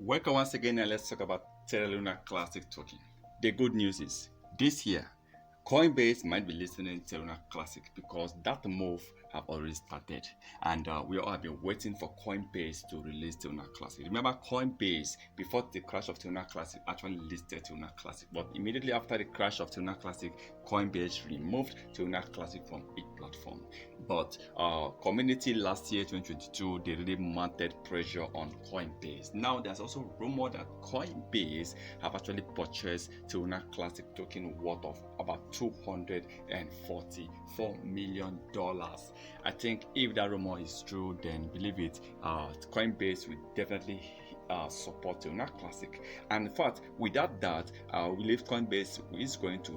Welcome once again, and let's talk about Terra Classic token. The good news is this year, Coinbase might be listening to Terra Classic because that move have already started, and we all have been waiting for Coinbase to release Terra Classic. Remember, Coinbase before the crash of Terra Classic actually listed Terra Classic, but immediately after the crash of Terra Classic, Coinbase removed Terra Classic from its platform. But community last year 2022, they really mounted pressure on Coinbase. Now there's also rumor that Coinbase have actually purchased Terra Classic token worth of about $244 million. I think if that rumor is true, then believe it, Coinbase will definitely support Terra Classic. And in fact, without that, we believe Coinbase is going to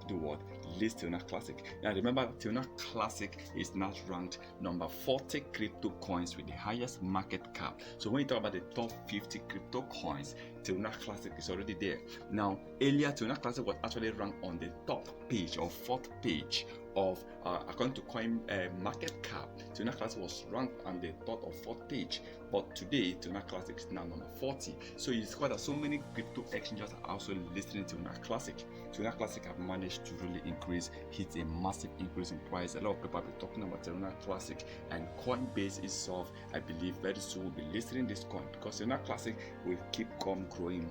do what? List Terra Classic. Now remember, Terra Classic is now ranked number 40 crypto coins with the highest market cap. So when you talk about the top 50 crypto coins, Terra Classic is already there. Now earlier, Terra Classic was actually ranked on the top page or fourth page of according to coin market cap. Terra Classic was ranked on the third or fourth page, but today Terra Classic is now number 40. So it's quite that so many crypto exchanges are also listing Terra Classic. Terra Classic have managed to really hit a massive increase in price. A lot of people have been talking about Terra Classic, and Coinbase itself, I believe, very soon will be listing this coin because Terra Classic will keep growing.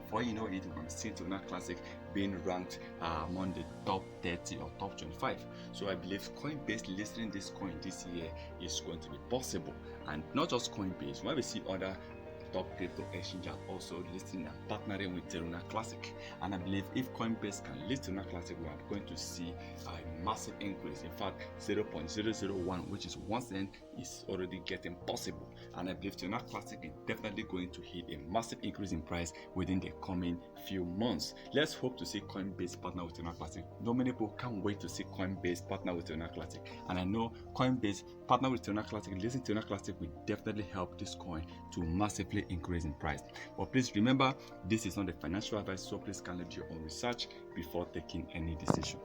Before you know it, you're going to see Terra Classic being ranked among the top 30 or top 25. So I believe Coinbase listing this coin this year is going to be possible. And not just Coinbase, when we see other top crypto exchanges also listing and partnering with Terra Classic. And I believe if Coinbase can list Terra Classic, we are going to see a massive increase. In fact, 0.001, which is 1 cent, is already getting possible. And I believe Terra Classic is definitely going to hit a massive increase in price within the coming few months. Let's hope to see Coinbase partner with Terra Classic. No many people can't wait to see Coinbase partner with Terra Classic. And I know Coinbase partner with Terra Classic, listing Terra Classic will definitely help this coin to massively increase in price. But please remember, this is not a financial advice, so please kindly do your own research before taking any decision.